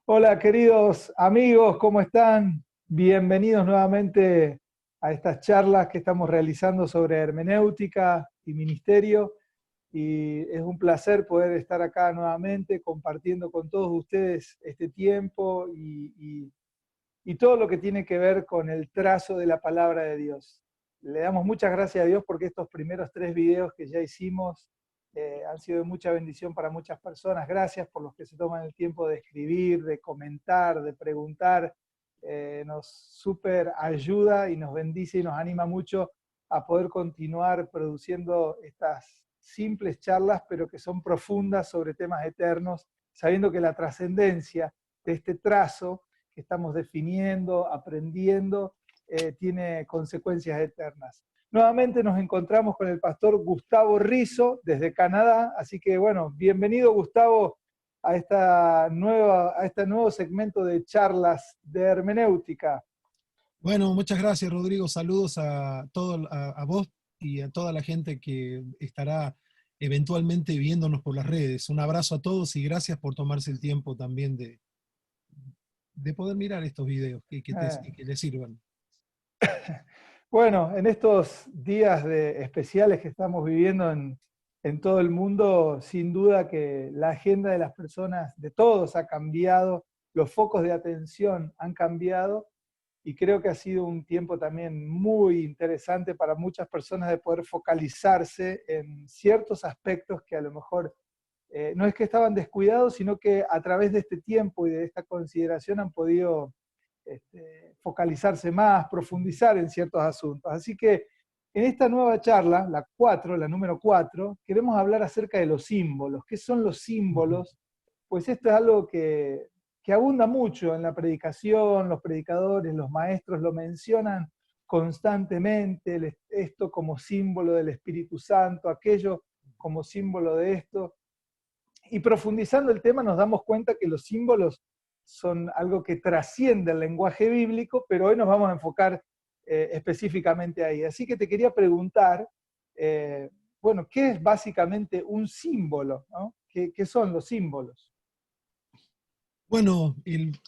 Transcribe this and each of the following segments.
Hola queridos amigos, ¿cómo están? Bienvenidos nuevamente a estas charlas que estamos realizando sobre hermenéutica y ministerio. Y es un placer poder estar acá nuevamente compartiendo con todos ustedes este tiempo y todo lo que tiene que ver con el trazo de la palabra de Dios. Le damos muchas gracias a Dios porque estos primeros 3 videos que ya hicimos han sido de mucha bendición para muchas personas. Gracias por los que se toman el tiempo de escribir, de comentar, de preguntar. Nos súper ayuda y nos bendice y nos anima mucho a poder continuar produciendo estas simples charlas, pero que son profundas sobre temas eternos, sabiendo que la trascendencia de este trazo que estamos definiendo, aprendiendo, tiene consecuencias eternas. Nuevamente nos encontramos con el pastor Gustavo Rizo desde Canadá, así que bueno, bienvenido Gustavo a este nuevo segmento de charlas de hermenéutica. Bueno, muchas gracias, Rodrigo. Saludos a vos y a toda la gente que estará eventualmente viéndonos por las redes. Un abrazo a todos y gracias por tomarse el tiempo también de poder mirar estos videos y Eh, que les sirvan. Bueno, en estos días especiales que estamos viviendo en todo el mundo, sin duda que la agenda de las personas, de todos, ha cambiado, los focos de atención han cambiado y creo que ha sido un tiempo también muy interesante para muchas personas de poder focalizarse en ciertos aspectos que a lo mejor no es que estaban descuidados, sino que a través de este tiempo y de esta consideración han podido focalizarse más, profundizar en ciertos asuntos. Así que en esta nueva charla, la 4, la número 4, queremos hablar acerca de los símbolos. ¿Qué son los Ujú. símbolos? Pues esto es algo que abunda mucho en la predicación, los predicadores, los maestros lo mencionan constantemente, esto como símbolo del Espíritu Santo, aquello como símbolo de esto. Y profundizando el tema nos damos cuenta que los símbolos son algo que trasciende el lenguaje bíblico, pero hoy nos vamos a enfocar específicamente ahí. Así que te quería preguntar, eh, bueno, ¿qué es básicamente un símbolo? ¿No? ¿Qué son los símbolos? Bueno,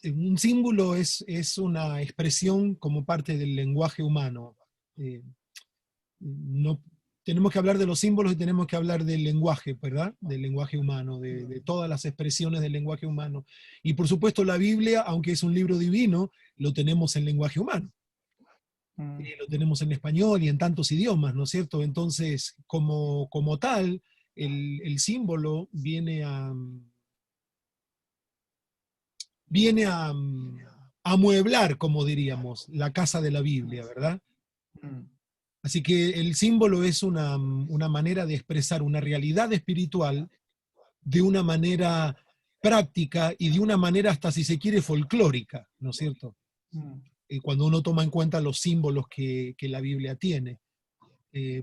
un símbolo es una expresión como parte del lenguaje humano. Eh, no, tenemos que hablar de los símbolos y tenemos que hablar del lenguaje, ¿verdad? Del lenguaje humano, de todas las expresiones del lenguaje humano. Y por supuesto la Biblia, aunque es un libro divino, lo tenemos en lenguaje humano. Mm. Lo tenemos en español y en tantos idiomas, ¿no es cierto? Entonces, como tal, el símbolo viene a amueblar, como diríamos, la casa de la Biblia, ¿verdad? Mm. Así que el símbolo es una manera de expresar una realidad espiritual de una manera práctica y de una manera hasta, si se quiere, folclórica, ¿no es cierto? Mm. Cuando uno toma en cuenta los símbolos que la Biblia tiene.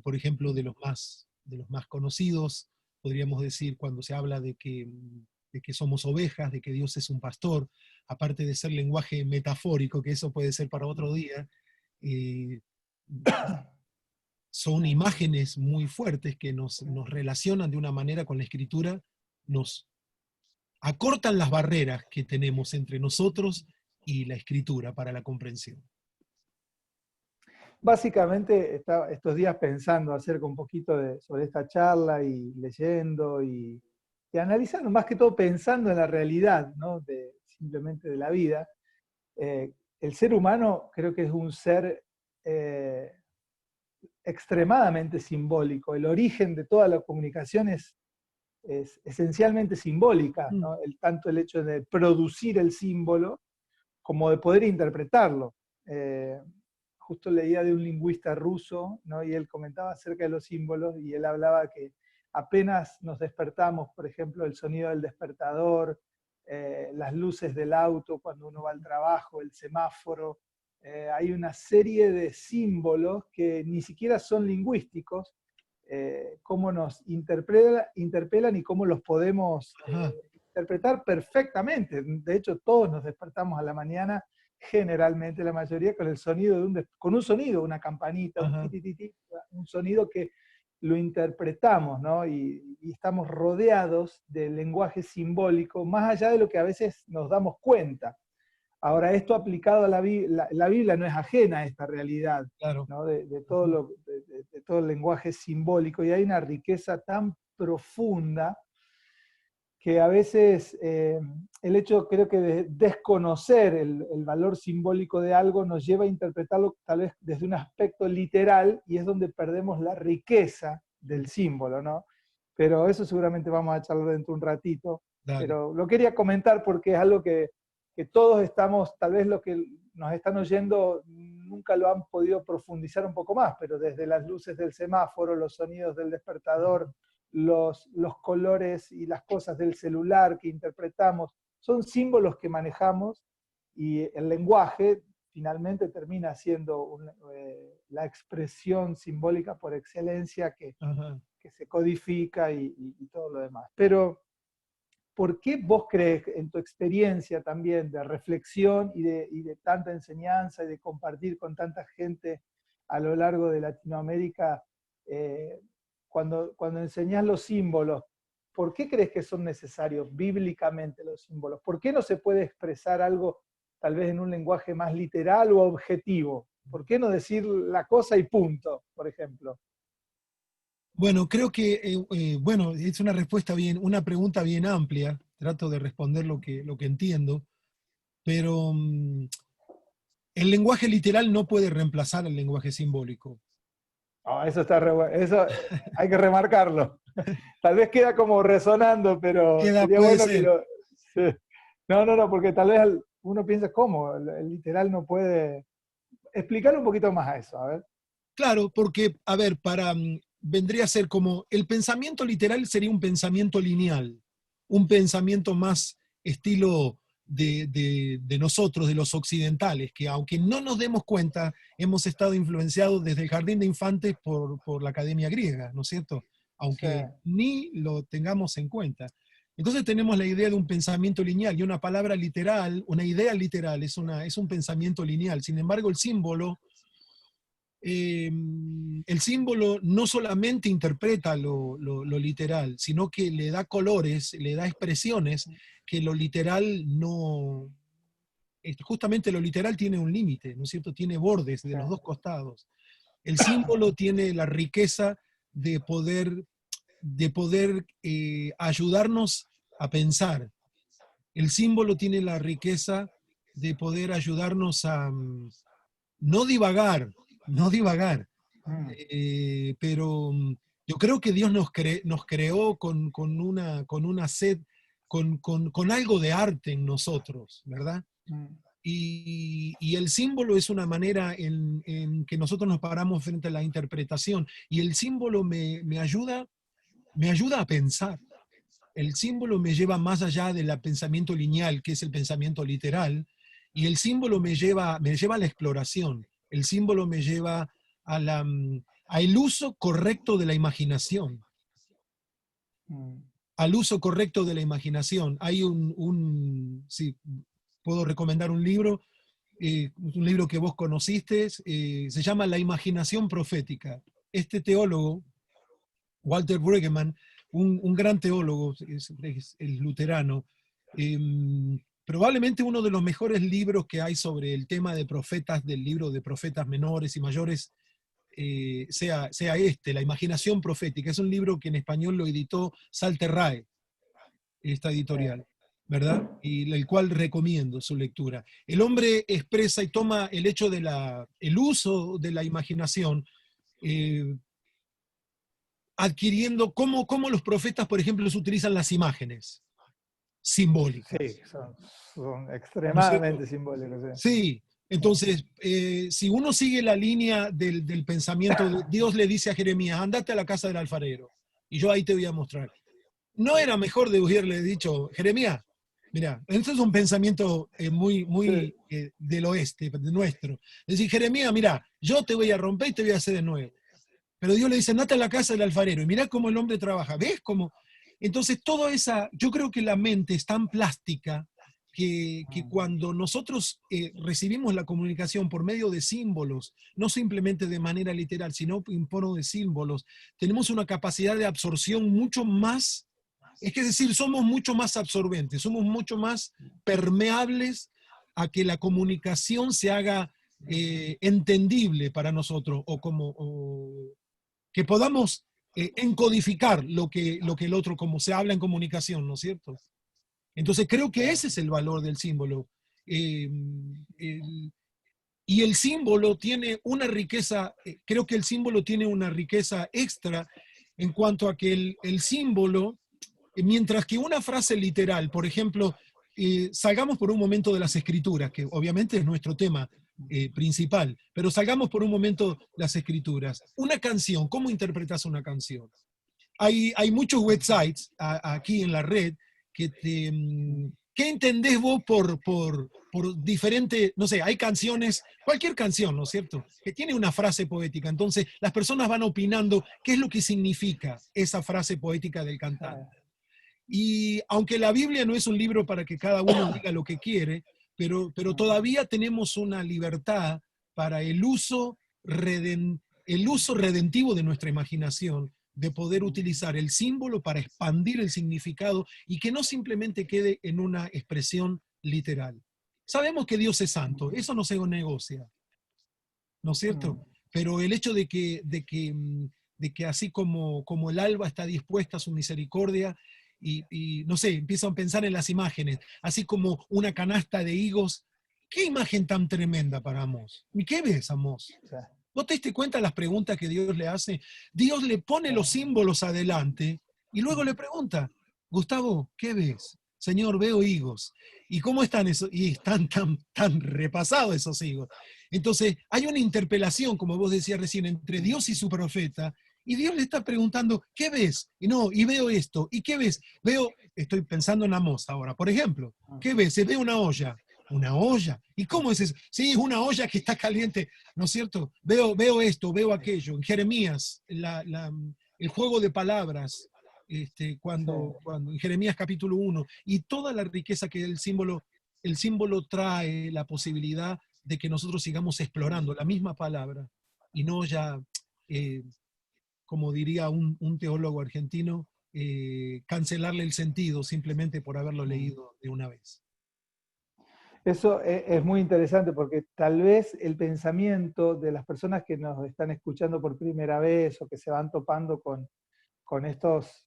Por ejemplo, de los más conocidos, podríamos decir cuando se habla de que somos ovejas, de que Dios es un pastor, aparte de ser lenguaje metafórico, que eso puede ser para otro día, eh, son imágenes muy fuertes que nos relacionan de una manera con la escritura, nos acortan las barreras que tenemos entre nosotros y la escritura para la comprensión. Básicamente, estaba estos días pensando acerca un poquito sobre esta charla y leyendo y analizando, más que todo pensando en la realidad, ¿no? Simplemente de la vida. El ser humano creo que es un ser eh, extremadamente simbólico. El origen de toda la comunicación es esencialmente simbólica, Mm. ¿no? Tanto el hecho de producir el símbolo como de poder interpretarlo. Eh, Justo leía de un lingüista ruso, ¿no? Y él comentaba acerca de los símbolos y él hablaba que apenas nos despertamos, por ejemplo, el sonido del despertador, las luces del auto cuando uno va al trabajo, el semáforo, hay una serie de símbolos que ni siquiera son lingüísticos, cómo nos interpelan y cómo los podemos Ajá. interpretar perfectamente. De hecho, todos nos despertamos a la mañana, generalmente la mayoría, con el sonido con un sonido, una campanita, un Ajá. titititi, un sonido que lo interpretamos, ¿no? Y estamos rodeados del lenguaje simbólico, más allá de lo que a veces nos damos cuenta. Ahora, esto aplicado a la Biblia no es ajena a esta realidad, Claro. ¿no? De todo el lenguaje simbólico, y hay una riqueza tan profunda que a veces el hecho, creo que de desconocer el valor simbólico de algo nos lleva a interpretarlo tal vez desde un aspecto literal, y es donde perdemos la riqueza del símbolo, ¿no? Pero eso seguramente vamos a charlar dentro de un ratito. Dale. Pero lo quería comentar porque es algo que todos estamos, tal vez los que nos están oyendo nunca lo han podido profundizar un poco más, pero desde las luces del semáforo, los sonidos del despertador, los colores y las cosas del celular que interpretamos, son símbolos que manejamos, y el lenguaje finalmente termina siendo la expresión simbólica por excelencia Ajá. que se codifica y todo lo demás. Pero, ¿por qué vos crees, en tu experiencia también de reflexión y de tanta enseñanza y de compartir con tanta gente a lo largo de Latinoamérica, eh, cuando enseñás los símbolos, ¿por qué crees que son necesarios bíblicamente los símbolos? ¿Por qué no se puede expresar algo tal vez en un lenguaje más literal o objetivo? ¿Por qué no decir la cosa y punto, por ejemplo? Bueno, creo que, bueno, es una respuesta una pregunta bien amplia. Trato de responder lo que entiendo, pero el lenguaje literal no puede reemplazar al lenguaje simbólico. Oh, eso está eso hay que remarcarlo. Tal vez queda como resonando, pero sería Puede bueno que ser. lo... Sí. No, porque tal vez uno piensa, ¿cómo? El literal no puede... Explicar un poquito más a eso, a ver. Claro, porque, a ver, vendría a ser como, el pensamiento literal sería un pensamiento lineal, un pensamiento más estilo de nosotros, de los occidentales, que aunque no nos demos cuenta, hemos estado influenciados desde el jardín de infantes por la academia griega, ¿no es cierto? Sí, Aunque ni lo tengamos en cuenta. Entonces tenemos la idea de un pensamiento lineal, y una palabra literal, una idea literal, es un pensamiento lineal. Sin embargo, el símbolo no solamente interpreta lo literal, sino que le da colores, le da expresiones que lo literal no... Justamente lo literal tiene un límite, ¿no es cierto? Tiene bordes de sí. los dos costados. El símbolo tiene la riqueza de poder ayudarnos a pensar. El símbolo tiene la riqueza de poder ayudarnos a no divagar, no divagar, Mm, pero yo creo que Dios nos creó con una sed, con algo de arte en nosotros, ¿verdad? mm, Y el símbolo es una manera en que nosotros nos paramos frente a la interpretación. Y el símbolo me ayuda a pensar. El símbolo me lleva más allá del pensamiento lineal, que es el pensamiento literal, y el símbolo me lleva a la exploración. El símbolo me lleva al uso correcto de la imaginación. mm. Al uso correcto de la imaginación. Hay si puedo recomendar un libro que vos conociste, se llama La imaginación profética. Este teólogo, Walter Brueggemann, un gran teólogo, es el luterano, eh, probablemente uno de los mejores libros que hay sobre el tema de profetas, del libro de profetas menores y mayores, sea este, La imaginación profética. Es un libro que en español lo editó Salterrae, esta Sí, editorial, ¿verdad? Y el cual recomiendo su lectura. El hombre expresa y toma el hecho el uso de la imaginación, eh, adquiriendo cómo los profetas, por ejemplo, utilizan las imágenes sí, simbólicas, son ¿no es cierto? extremadamente simbólicos. Sí. Sí, Sí. entonces, si uno sigue la línea del pensamiento, Dios le dice a Jeremías, andate a la casa del alfarero, y yo ahí te voy a mostrar. ¿No era mejor de haberle dicho, Jeremías, mira, esto es un pensamiento muy Sí. del oeste, de nuestro? Es decir, Jeremías, mira, yo te voy a romper y te voy a hacer de nuevo. Pero Dios le dice, andate a la casa del alfarero y mirá cómo el hombre trabaja. ¿Ves cómo? Entonces, yo creo que la mente es tan plástica que cuando nosotros recibimos la comunicación por medio de símbolos, no simplemente de manera literal, sino por medio de símbolos, tenemos una capacidad de absorción mucho más, es decir, somos mucho más absorbentes, somos mucho más permeables a que la comunicación se haga entendible para nosotros, o que podamos encodificar lo que el otro, como se habla en comunicación, ¿no es cierto? Entonces creo que ese es el valor del símbolo. Eh, el- y el símbolo tiene una riqueza, creo que el símbolo tiene una riqueza extra en cuanto a que el símbolo, mientras que una frase literal, por ejemplo, salgamos por un momento de las escrituras, que obviamente es nuestro tema principal, pero salgamos por un momento las escrituras. Una canción, ¿cómo interpretas una canción? Hay muchos websites aquí en la red que ¿qué entendés vos por diferente, no sé, hay canciones, cualquier canción, ¿no es cierto?, que tiene una frase poética. Entonces, las personas van opinando qué es lo que significa esa frase poética del cantante. Y aunque la Biblia no es un libro para que cada uno diga lo que quiere, pero todavía tenemos una libertad para el uso redentivo de nuestra imaginación, de poder utilizar el símbolo para expandir el significado y que no simplemente quede en una expresión literal. Sabemos que Dios es santo, eso no se negocia, ¿no es cierto? Pero el hecho de que así como el alba está dispuesta a su misericordia, y no sé, empiezo a pensar en las imágenes, así como una canasta de higos, qué imagen tan tremenda para Amós. ¿Y qué ves, Amós? ¿No te diste cuenta de las preguntas que Dios le hace? Dios le pone los símbolos adelante y luego le pregunta, Gustavo, ¿qué ves? Señor, veo higos. ¿Y cómo están esos? Y están tan repasados esos higos. Entonces, hay una interpelación, como vos decías recién, entre Dios y su profeta, y Dios le está preguntando, ¿qué ves? Y no, y veo esto. ¿Y qué ves? Estoy pensando en Amós ahora, por ejemplo. ¿Qué ves? Se ve una olla. Una olla. ¿Y cómo es eso? Sí, es una olla que está caliente, ¿no es cierto? Veo esto, veo aquello. En Jeremías, el juego de palabras, cuando en Jeremías capítulo 1, y toda la riqueza que el símbolo trae, la posibilidad de que nosotros sigamos explorando la misma palabra y no ya, eh, como diría un teólogo argentino, cancelarle el sentido simplemente por haberlo leído de una vez. Eso es muy interesante porque tal vez el pensamiento de las personas que nos están escuchando por primera vez o que se van topando con estas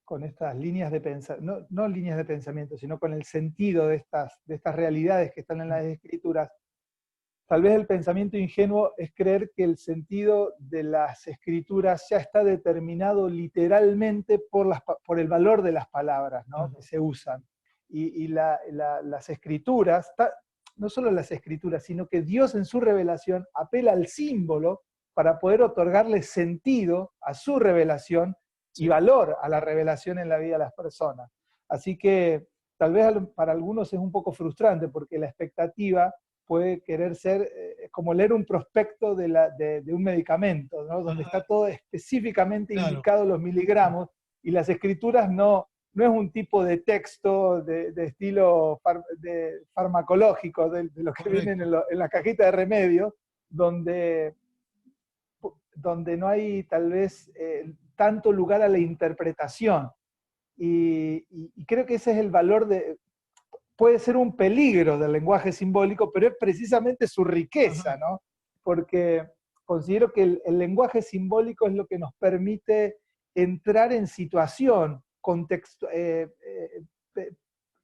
líneas de pensamiento, no líneas de pensamiento, sino con el sentido de estas realidades que están en las escrituras, tal vez el pensamiento ingenuo es creer que el sentido de las escrituras ya está determinado literalmente por el valor de las palabras, ¿no?, que se usan. Y las escrituras, no solo las escrituras, sino que Dios en su revelación apela al símbolo para poder otorgarle sentido a su revelación y valor a la revelación en la vida de las personas. Así que tal vez para algunos es un poco frustrante porque la expectativa puede querer ser como leer un prospecto de un medicamento, ¿no?, donde está todo específicamente indicado los miligramos, y las escrituras no es un tipo de texto de estilo farmacológico, de lo que viene en la cajita de remedios, donde no hay tal vez tanto lugar a la interpretación. Y creo que ese es el valor puede ser un peligro del lenguaje simbólico, pero es precisamente su riqueza, ¿no? Porque considero que el lenguaje simbólico es lo que nos permite entrar en situación,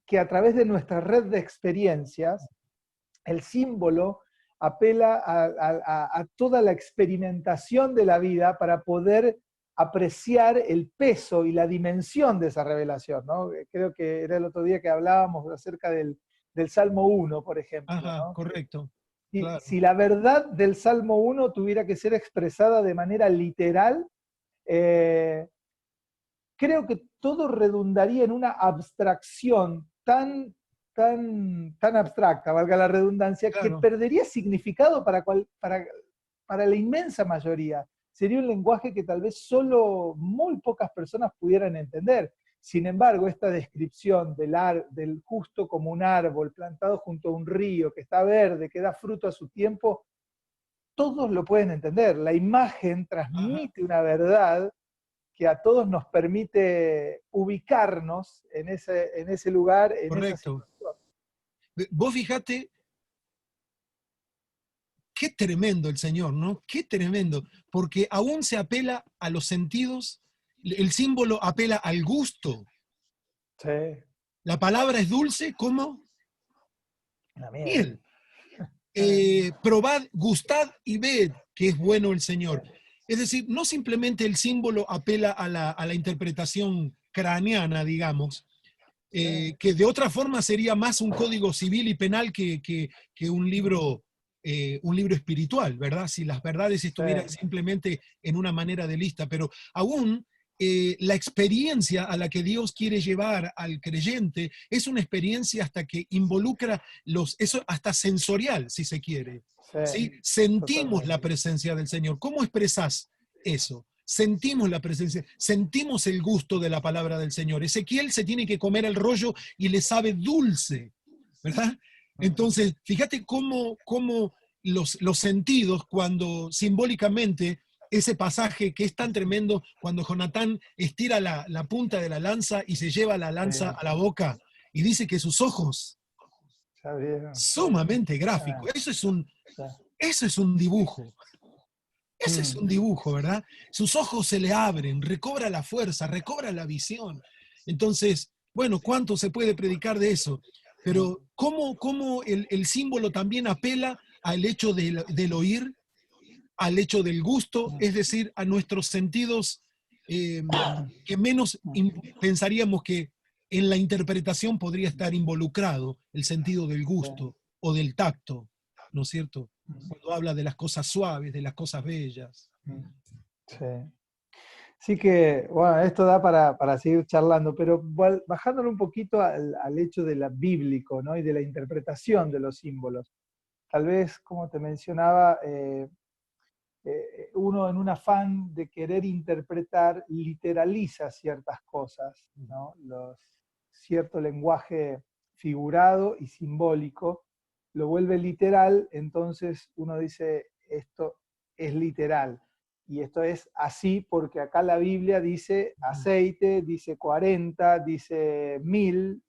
que a través de nuestra red de experiencias, el símbolo apela a toda la experimentación de la vida para poder apreciar el peso y la dimensión de esa revelación, ¿no? Creo que era el otro día que hablábamos acerca del Salmo 1, por ejemplo, ¿no? Correcto. Claro. Si la verdad del Salmo 1 tuviera que ser expresada de manera literal, creo que todo redundaría en una abstracción tan abstracta, valga la redundancia, que perdería significado para la inmensa mayoría. Sería un lenguaje que tal vez solo muy pocas personas pudieran entender. Sin embargo, esta descripción del justo como un árbol plantado junto a un río, que está verde, que da fruto a su tiempo, todos lo pueden entender. La imagen Ajá, transmite una verdad que a todos nos permite ubicarnos en ese lugar, en esa correcto. situación. Vos fijate, qué tremendo el Señor, ¿no? Qué tremendo, porque aún se apela a los sentidos, el símbolo apela al gusto. Sí, La palabra es dulce como la miel. miel. Probad, gustad y ved que es bueno el Señor. Es decir, no simplemente el símbolo apela a la interpretación craneana, digamos, Sí, que de otra forma sería más un código civil y penal que un libro espiritual, ¿verdad? Si las verdades sí, estuvieran simplemente en una manera de lista, pero aún la experiencia a la que Dios quiere llevar al creyente es una experiencia hasta que involucra eso hasta sensorial, si se quiere. sí, ¿Sí? Sentimos la totalmente. presencia del Señor. ¿Cómo expresás eso? Sentimos la presencia, sentimos el gusto de la palabra del Señor. Ezequiel se tiene que comer el rollo y le sabe dulce, ¿verdad? Entonces, fíjate cómo los sentidos, cuando simbólicamente ese pasaje que es tan tremendo, cuando Jonatán estira la punta de la lanza y se lleva la Sí, lanza a la boca y dice que sus ojos, ya vieron, sí. sumamente gráfico, Ah, sí. eso es un dibujo. Ese es un dibujo, ¿verdad? Sus ojos se le abren, recobra la fuerza, recobra la visión. Entonces, bueno, ¿cuánto se puede predicar de eso? Pero ¿cómo el símbolo también apela al hecho del oír, al hecho del gusto, es decir, a nuestros sentidos eh, que menos pensaríamos que en la interpretación podría estar involucrado el sentido del Sí, gusto o del tacto, ¿no es cierto? Cuando habla de las cosas suaves, de las cosas bellas. sí. Sí que, bueno, esto da para seguir charlando, pero bajándolo un poquito al hecho de la bíblico, ¿no? Y de la interpretación de los símbolos. Tal vez, como te mencionaba, uno en un afán de querer interpretar literaliza ciertas cosas, ¿no? Cierto lenguaje figurado y simbólico lo vuelve literal, entonces uno dice, esto es literal. Y esto es así porque acá la Biblia dice aceite, dice 40, dice 1000,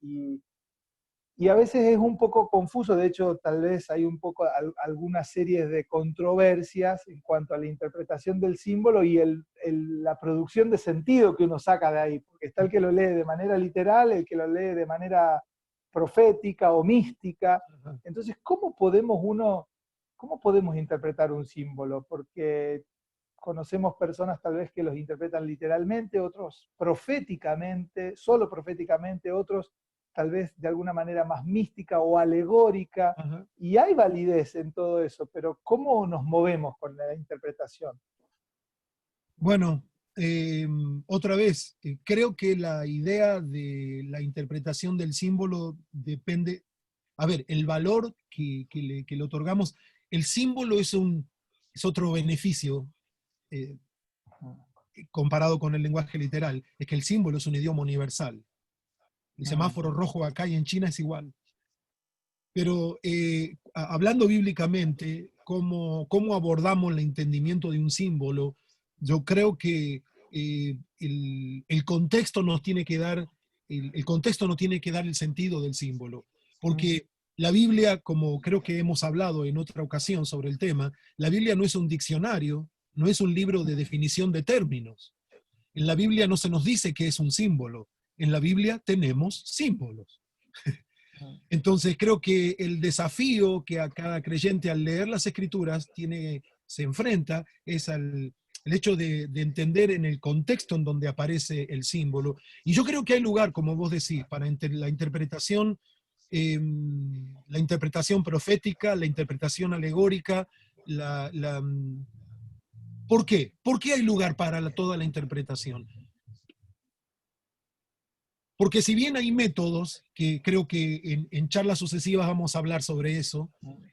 y a veces es un poco confuso, de hecho tal vez hay un poco algunas series de controversias en cuanto a la interpretación del símbolo y la producción de sentido que uno saca de ahí, porque está el que lo lee de manera literal, el que lo lee de manera profética o mística. Entonces, cómo podemos interpretar un símbolo? Porque conocemos personas tal vez que los interpretan literalmente, otros proféticamente, solo proféticamente, otros tal vez de alguna manera más mística o alegórica, Ajá. y hay validez en todo eso, pero ¿cómo nos movemos con la interpretación? Bueno, otra vez, creo que la idea de la interpretación del símbolo depende, a ver, el valor que le otorgamos, el símbolo es otro beneficio eh, comparado con el lenguaje literal, es que el símbolo es un idioma universal. El semáforo rojo acá y en China es igual. Pero hablando bíblicamente, cómo abordamos el entendimiento de un símbolo, yo creo que el contexto nos tiene que dar, el contexto no tiene que dar el sentido del símbolo, porque la Biblia, como creo que hemos hablado en otra ocasión sobre el tema, la Biblia no es un diccionario, no es un libro de definición de términos. En la Biblia no se nos dice que es un símbolo, en la Biblia tenemos símbolos. Entonces creo que el desafío que a cada creyente al leer las escrituras se enfrenta es el hecho de entender en el contexto en donde aparece el símbolo. Y yo creo que hay lugar, como vos decís, para la interpretación profética, la interpretación alegórica. La, la, mm, ¿Por qué? ¿Por qué hay lugar para toda la interpretación? Porque si bien hay métodos, que creo que en charlas sucesivas vamos a hablar sobre eso,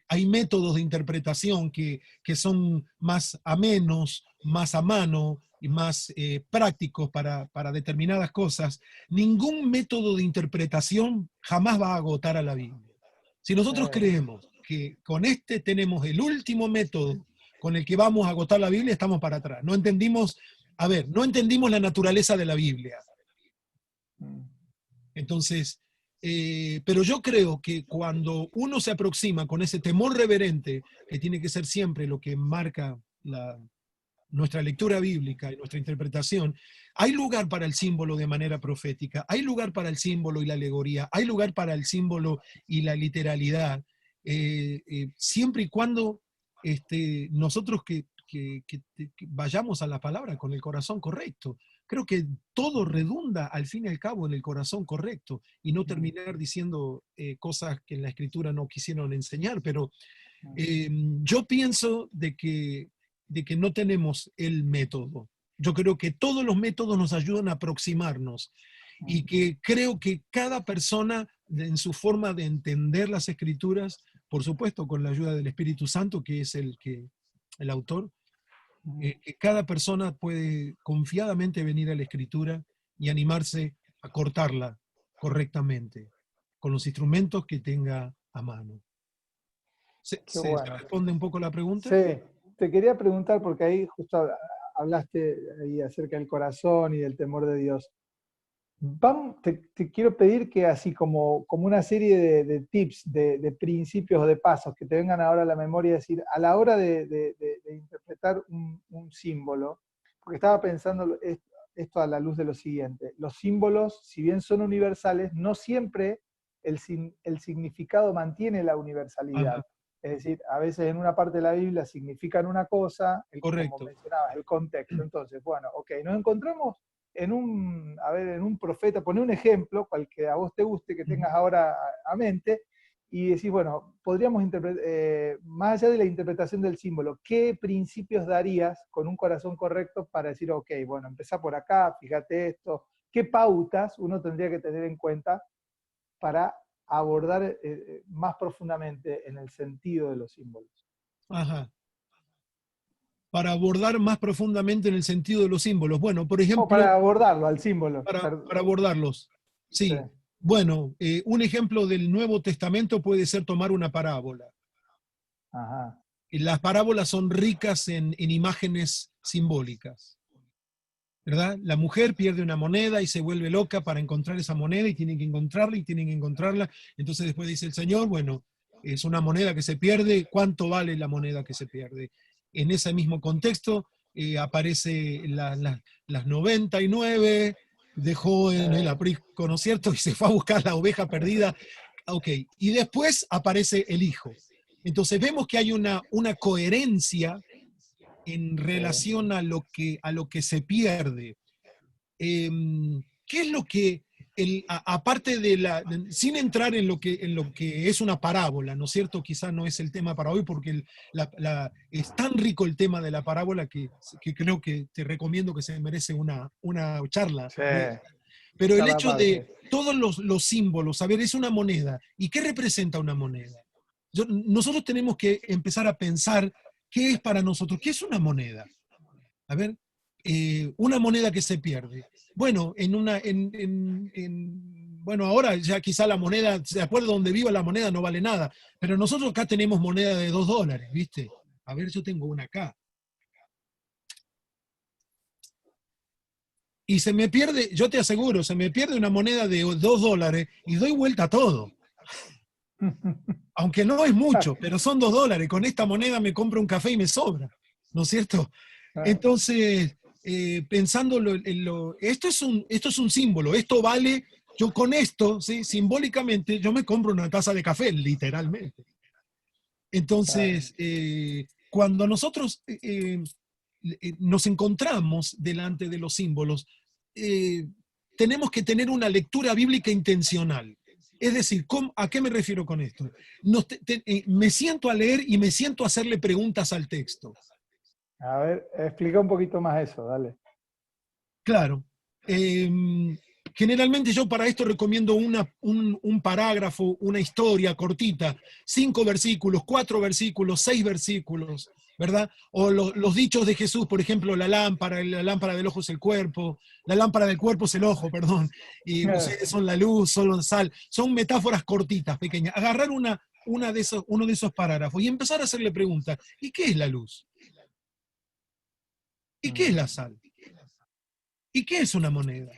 hay métodos de interpretación que son más amenos, más a mano, y más prácticos para determinadas cosas, ningún método de interpretación jamás va a agotar a la Biblia. Si nosotros creemos que con este tenemos el último método con el que vamos a agotar la Biblia, estamos para atrás. No entendimos la naturaleza de la Biblia. Entonces, pero yo creo que cuando uno se aproxima con ese temor reverente, que tiene que ser siempre lo que marca nuestra lectura bíblica y nuestra interpretación, hay lugar para el símbolo de manera profética, hay lugar para el símbolo y la alegoría, hay lugar para el símbolo y la literalidad, siempre y cuando nosotros que vayamos a la palabra con el corazón correcto. Creo que todo redunda al fin y al cabo en el corazón correcto y no terminar diciendo cosas que en la Escritura no quisieron enseñar, pero yo pienso de que no tenemos el método. Yo creo que todos los métodos nos ayudan a aproximarnos y que creo que cada persona en su forma de entender las Escrituras, por supuesto con la ayuda del Espíritu Santo, que es el autor, que cada persona puede confiadamente venir a la Escritura y animarse a cortarla correctamente, con los instrumentos que tenga a mano. ¿Se responde un poco la pregunta? Sí, te quería preguntar, porque ahí justo hablaste ahí acerca del corazón y del temor de Dios. Te quiero pedir que así como una serie de tips, de principios o de pasos que te vengan ahora a la memoria, es decir, a la hora de interpretar un símbolo, porque estaba pensando esto a la luz de lo siguiente: los símbolos, si bien son universales, no siempre el significado mantiene la universalidad. Ajá. Es decir, a veces en una parte de la Biblia significan una cosa, Correcto. como mencionabas, el contexto. Entonces, bueno, ok, nos encontramos en un profeta, poné un ejemplo, cual que a vos te guste, que tengas ahora a mente, y decís, bueno, podríamos interpretar, más allá de la interpretación del símbolo, ¿qué principios darías con un corazón correcto para decir, ok, bueno, empezá por acá, fíjate esto? ¿Qué pautas uno tendría que tener en cuenta para abordar más profundamente en el sentido de los símbolos? Ajá. Para abordar más profundamente en el sentido de los símbolos. Bueno, por ejemplo... O para abordarlo al símbolo. Para abordarlos. Sí. Sí. Bueno, un ejemplo del Nuevo Testamento puede ser tomar una parábola. Ajá. Las parábolas son ricas en imágenes simbólicas, ¿verdad? La mujer pierde una moneda y se vuelve loca para encontrar esa moneda y tienen que encontrarla y tienen que encontrarla. Entonces después dice el Señor, bueno, es una moneda que se pierde, ¿cuánto vale la moneda que se pierde? En ese mismo contexto aparece las 99, dejó en el aprisco, ¿no es cierto? Y se fue a buscar la oveja perdida. Ok, y después aparece el hijo. Entonces vemos que hay una coherencia en relación a lo que se pierde. ¿Qué es lo que, aparte sin entrar en lo que es una parábola, ¿no es cierto? Quizás no es el tema para hoy porque es tan rico el tema de la parábola que creo que te recomiendo que se merece una charla. Sí. Pero el hecho de todos los símbolos, a ver, es una moneda. ¿Y qué representa una moneda? Nosotros tenemos que empezar a pensar qué es para nosotros, qué es una moneda. A ver, una moneda que se pierde. Bueno, bueno, ahora ya quizá la moneda, de acuerdo a donde viva la moneda, no vale nada. Pero nosotros acá tenemos moneda de $2, ¿viste? A ver, yo tengo una acá. Y se me pierde, yo te aseguro, se me pierde una moneda de $2 y doy vuelta a todo. Aunque no es mucho, pero son $2. Con esta moneda me compro un café y me sobra, ¿no es cierto? Entonces, pensándolo, esto es un símbolo, esto vale, yo con esto, ¿sí? Simbólicamente, yo me compro una taza de café, literalmente. Entonces, cuando nosotros nos encontramos delante de los símbolos, tenemos que tener una lectura bíblica intencional. Es decir, ¿a qué me refiero con esto? Me siento a leer y me siento a hacerle preguntas al texto. A ver, explica un poquito más eso, dale. Claro. Generalmente yo para esto recomiendo un parágrafo, una historia cortita, 5 versículos, 4 versículos, 6 versículos, ¿verdad? O los dichos de Jesús, por ejemplo, la lámpara del ojo es el cuerpo, la lámpara del cuerpo es el ojo, perdón, y ustedes son la luz, son la sal. Son metáforas cortitas, pequeñas. Agarrar uno de esos parágrafos y empezar a hacerle preguntas. ¿Y qué es la luz? ¿Y qué es la sal? ¿Y qué es una moneda?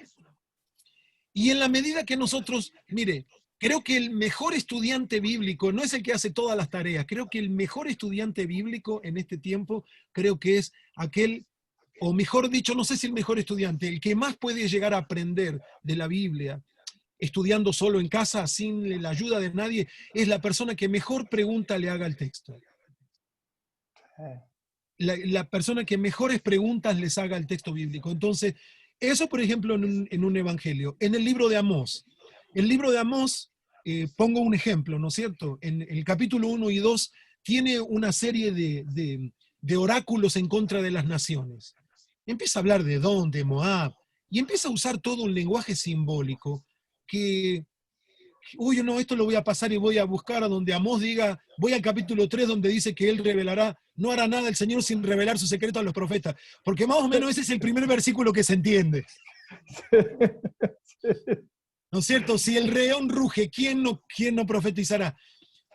Y en la medida que nosotros, mire, creo que el mejor estudiante bíblico no es el que hace todas las tareas, creo que el mejor estudiante bíblico en este tiempo, creo que es aquel, o mejor dicho, no sé si el mejor estudiante, el que más puede llegar a aprender de la Biblia, estudiando solo en casa, sin la ayuda de nadie, es la persona que mejor pregunta le haga al texto. La persona que mejores preguntas les haga al texto bíblico. Entonces, eso, por ejemplo, en un evangelio. En el libro de Amós. El libro de Amós, pongo un ejemplo, ¿no es cierto? En el capítulo 1 y 2 tiene una serie de oráculos en contra de las naciones. Empieza a hablar de Edom, de Moab, y empieza a usar todo un lenguaje simbólico que, uy, no, esto lo voy a pasar y voy a buscar a donde Amós diga, voy al capítulo 3 donde dice que él revelará, no hará nada el Señor sin revelar su secreto a los profetas, porque más o menos ese es el primer versículo que se entiende. ¿No es cierto? Si el león ruge, quién no profetizará?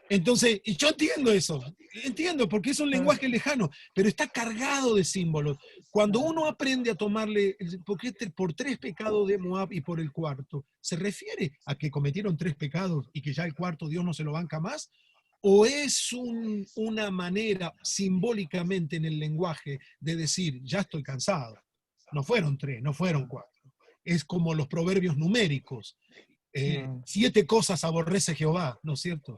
Entonces, y yo entiendo eso, entiendo, porque es un lenguaje lejano, pero está cargado de símbolos. Cuando uno aprende a tomarle, porque por 3 pecados de Moab y por el cuarto, ¿se refiere a que cometieron 3 pecados y que ya el cuarto Dios no se lo banca más? ¿O es una manera simbólicamente en el lenguaje de decir, ya estoy cansado? No fueron 3, no fueron 4. Es como los proverbios numéricos. 7 cosas aborrece Jehová, ¿no es cierto?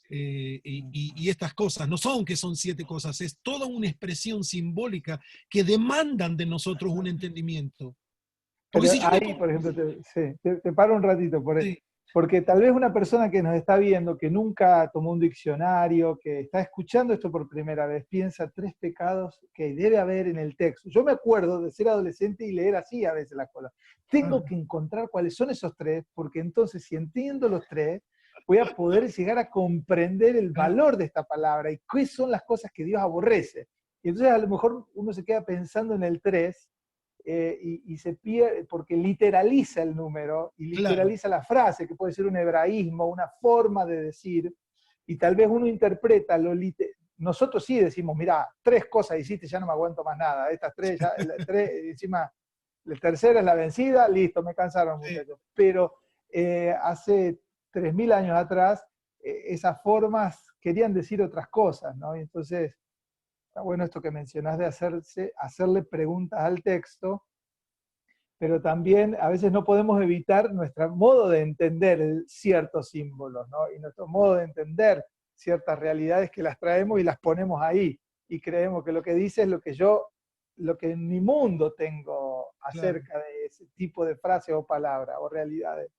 Y estas cosas, no son que son 7 cosas, es toda una expresión simbólica que demandan de nosotros un entendimiento. Porque Pero si yo ahí, por ejemplo, te paro un ratito, sí, porque tal vez una persona que nos está viendo, que nunca tomó un diccionario, que está escuchando esto por primera vez, piensa 3 pecados que debe haber en el texto. Yo me acuerdo de ser adolescente y leer así a veces las cosas. Tengo que encontrar cuáles son esos 3, porque entonces si entiendo los 3, voy a poder llegar a comprender el valor de esta palabra y qué son las cosas que Dios aborrece. Y entonces a lo mejor uno se queda pensando en el 3 y se pierde, porque literaliza el número y claro, literaliza la frase, que puede ser un hebraísmo, una forma de decir, y tal vez uno interpreta nosotros sí decimos, mira, 3 cosas hiciste, ya no me aguanto más nada, estas 3, ya, 3 encima, la tercera es la vencida, listo, me cansaron muchachos. Pero hace 3000 años atrás, esas formas querían decir otras cosas, ¿no? Y entonces, está bueno esto que mencionás de hacerle preguntas al texto, pero también a veces no podemos evitar nuestro modo de entender ciertos símbolos, ¿no? Y nuestro modo de entender ciertas realidades que las traemos y las ponemos ahí. Y creemos que lo que dice es lo que en mi mundo tengo claro. acerca de ese tipo de frases o palabras o realidades.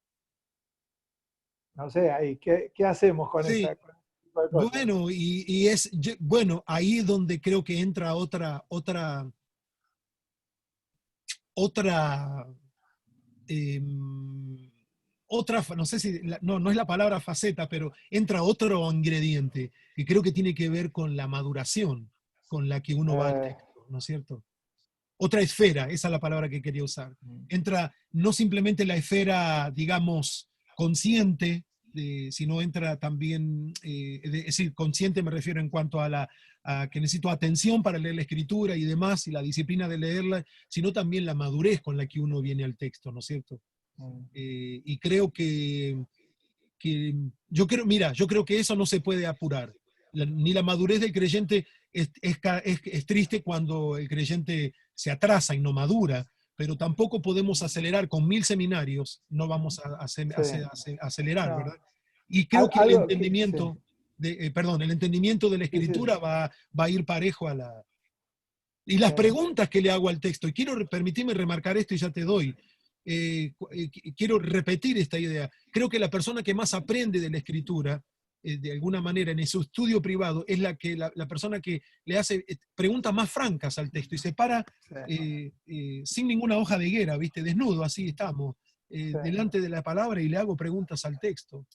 No sé, ahí, ¿qué hacemos con Sí, esa con ese tipo de cosas? bueno, bueno, ahí donde creo que entra otra, em, no sé si, no es la palabra faceta, pero entra otro ingrediente que creo que tiene que ver con la maduración con la que uno va al Eh, texto, ¿no es cierto? Otra esfera, esa es la palabra que quería usar. Entra no simplemente la esfera, digamos, consciente, sino entra también, es decir, consciente me refiero en cuanto a que necesito atención para leer la escritura y demás, y la disciplina de leerla, sino también la madurez con la que uno viene al texto, ¿no es cierto? Y creo que mira, yo creo que eso no se puede apurar. Ni la madurez del creyente es triste cuando el creyente se atrasa y no madura, pero tampoco podemos acelerar con 1000 seminarios, no vamos sí, a acelerar, ¿verdad? no. Y creo que el Algo que, sí, entendimiento, perdón, el entendimiento de la sí, sí, escritura va a ir parejo a la... Y las sí. preguntas que le hago al texto, y permitirme remarcar esto y ya te doy, quiero repetir esta idea. Creo que la persona que más aprende de la escritura, de alguna manera, en su estudio privado, es la persona que le hace preguntas más francas al texto y se para Sí, sin ninguna hoja de higuera, ¿viste? Desnudo, así estamos, sí. delante de la palabra y le hago preguntas al texto.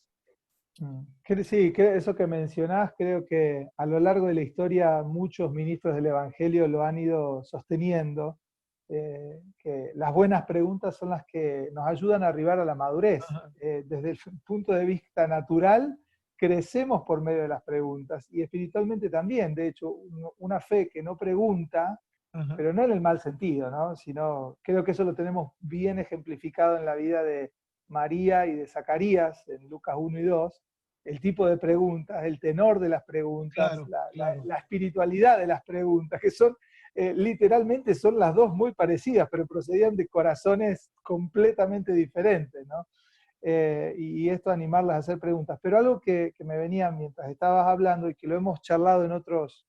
Sí, eso que mencionás, creo que a lo largo de la historia muchos ministros del Evangelio lo han ido sosteniendo, que las buenas preguntas son las que nos ayudan a arribar a la madurez. Ajá, Desde el punto de vista natural, crecemos por medio de las preguntas y espiritualmente también. De hecho, una fe que no pregunta, ajá, pero no en el mal sentido, ¿no? Sino creo que eso lo tenemos bien ejemplificado en la vida de María y de Zacarías en Lucas 1 y 2, el tipo de preguntas, el tenor de las preguntas, claro, claro, la espiritualidad de las preguntas, que son literalmente son las dos muy parecidas, pero procedían de corazones completamente diferentes, ¿no? Y esto animarlas a hacer preguntas. Pero algo que me venía mientras estabas hablando y que lo hemos charlado en otros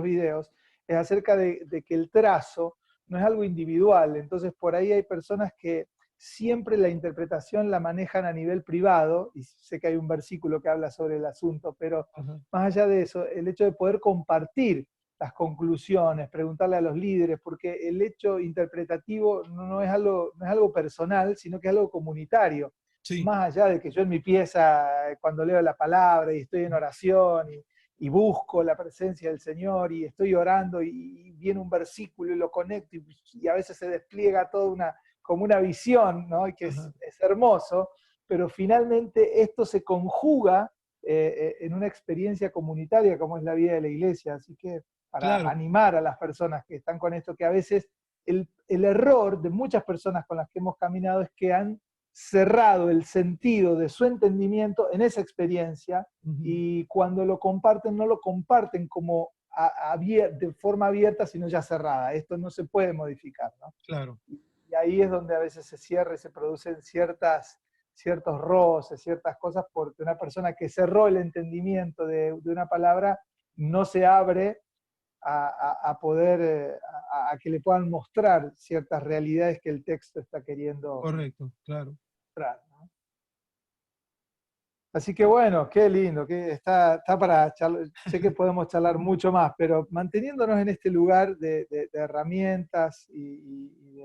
videos, es acerca de que el trazo no es algo individual. Entonces, por ahí hay personas que siempre la interpretación la manejan a nivel privado, y sé que hay un versículo que habla sobre el asunto, pero ajá, más allá de eso, el hecho de poder compartir las conclusiones, preguntarle a los líderes, porque el hecho interpretativo no es algo personal, sino que es algo comunitario. sí, Más allá de que yo en mi pieza, cuando leo la palabra y estoy en oración y busco la presencia del Señor y estoy orando y viene un versículo y lo conecto y a veces se despliega toda como una visión, ¿no? Y que ajá, es hermoso, pero finalmente esto se conjuga en una experiencia comunitaria como es la vida de la iglesia. Así que para claro, animar a las personas que están con esto, que a veces el error de muchas personas con las que hemos caminado es que han cerrado el sentido de su entendimiento en esa experiencia ujú, y cuando lo comparten, no lo comparten como de forma abierta, sino ya cerrada. Esto no se puede modificar, ¿no? claro, Y ahí es donde a veces se cierra y se producen ciertos roces, ciertas cosas, porque una persona que cerró el entendimiento de una palabra no se abre a poder, a que le puedan mostrar ciertas realidades que el texto está queriendo correcto, claro. mostrar, ¿no? Así que bueno, qué lindo, que está para charlar. Sé que podemos charlar mucho más, pero manteniéndonos en este lugar de herramientas y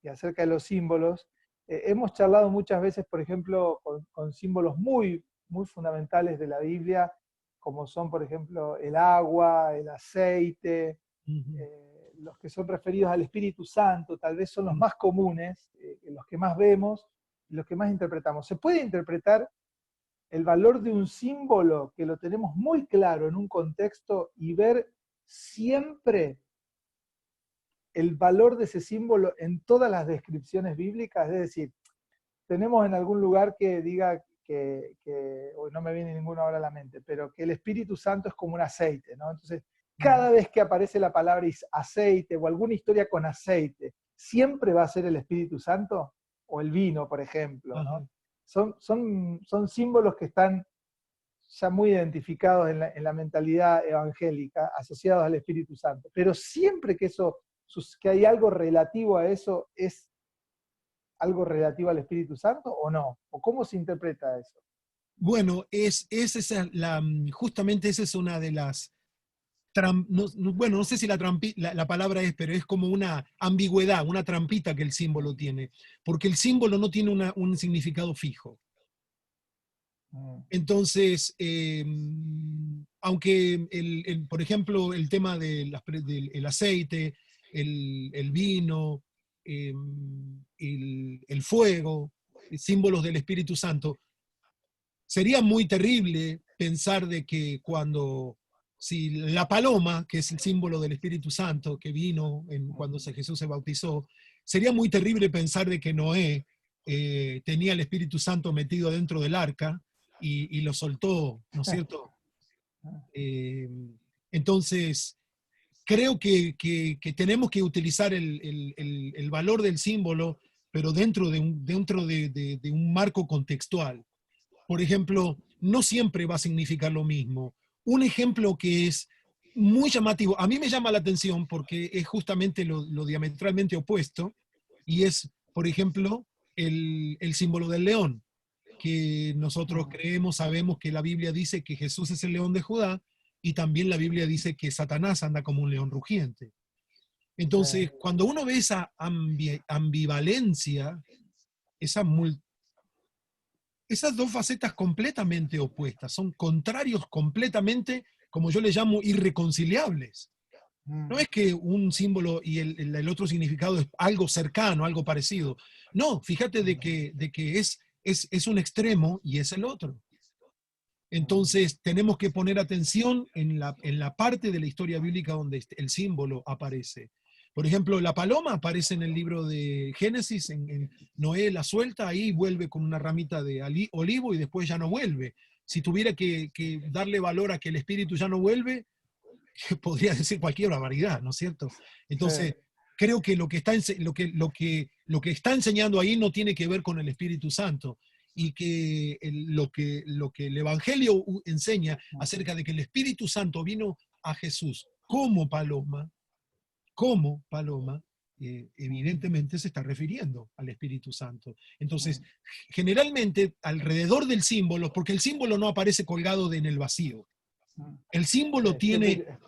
acerca de los símbolos, hemos charlado muchas veces, por ejemplo, con símbolos muy fundamentales de la Biblia, como son, por ejemplo, el agua, el aceite, Ujú, los que son referidos al Espíritu Santo, tal vez son los ujú. más comunes, los que más vemos y los que más interpretamos. ¿Se puede interpretar el valor de un símbolo que lo tenemos muy claro en un contexto y ver siempre el valor de ese símbolo en todas las descripciones bíblicas? Es decir, tenemos en algún lugar que diga hoy no me viene ninguna ahora a la mente, pero que el Espíritu Santo es como un aceite, ¿no? Entonces, Ujú. cada vez que aparece la palabra aceite o alguna historia con aceite, ¿siempre va a ser el Espíritu Santo? O el vino, por ejemplo, Ajá. ¿no? Son símbolos que están ya muy identificados en la mentalidad evangélica, asociados al Espíritu Santo. Pero siempre que hay algo relativo a eso, ¿es algo relativo al Espíritu Santo o no? ¿O cómo se interpreta eso? Bueno, es esa justamente esa es una de las, bueno, no sé si la palabra es, pero es como una ambigüedad, una trampita que el símbolo tiene, porque el símbolo no tiene un significado fijo. Mm, Entonces, aunque, por ejemplo, el tema del el aceite, el vino, el fuego, símbolos del Espíritu Santo, sería muy terrible pensar de que si la paloma, que es el símbolo del Espíritu Santo que vino cuando Jesús se bautizó, sería muy terrible pensar de que Noé tenía el Espíritu Santo metido dentro del arca y lo soltó, ¿no es cierto? Eh, entonces, creo que tenemos que utilizar el valor del símbolo, pero dentro de un marco contextual. Por ejemplo, no siempre va a significar lo mismo. Un ejemplo que es muy llamativo, a mí me llama la atención porque es justamente lo diametralmente opuesto, y es, por ejemplo, el símbolo del león, que nosotros creemos, sabemos que la Biblia dice que Jesús es el león de Judá, y también la Biblia dice que Satanás anda como un león rugiente. Entonces, cuando uno ve esa ambivalencia, esa esas dos facetas completamente opuestas, son contrarios completamente, como yo le llamo, irreconciliables. No es que un símbolo y el otro significado es algo cercano, algo parecido. No, fíjate de que es un extremo y es el otro. Entonces tenemos que poner atención en la parte de la historia bíblica donde el símbolo aparece. Por ejemplo, la paloma aparece en el libro de Génesis, en Noé la suelta, ahí vuelve con una ramita de olivo y después ya no vuelve. Si tuviera que darle valor a que el espíritu ya no vuelve, podría decir cualquier barbaridad, ¿no es cierto? Entonces, Sí, creo que lo que está enseñando ahí no tiene que ver con el Espíritu Santo, y que lo que el Evangelio enseña acerca de que el Espíritu Santo vino a Jesús como paloma, evidentemente se está refiriendo al Espíritu Santo. Entonces, generalmente alrededor del símbolo, porque el símbolo no aparece colgado en el vacío, el símbolo tiene. siempre,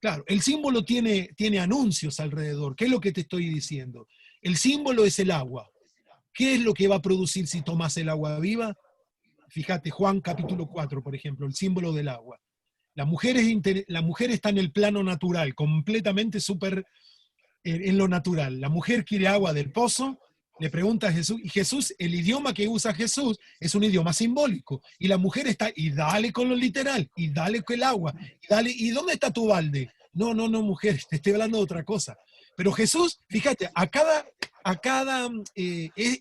Claro, el símbolo tiene anuncios alrededor. ¿Qué es lo que te estoy diciendo? El símbolo es el agua. ¿Qué es lo que va a producir si tomas el agua viva? Fíjate, Juan capítulo 4, por ejemplo, el símbolo del agua. La mujer está en el plano natural, completamente súper en lo natural. La mujer quiere agua del pozo, le pregunta a Jesús, y Jesús, el idioma que usa Jesús es un idioma simbólico. Y la mujer está, y dale con lo literal, y dale con el agua, y dale, ¿y dónde está tu balde? No, no, no, mujer, te estoy hablando de otra cosa. Pero Jesús, fíjate,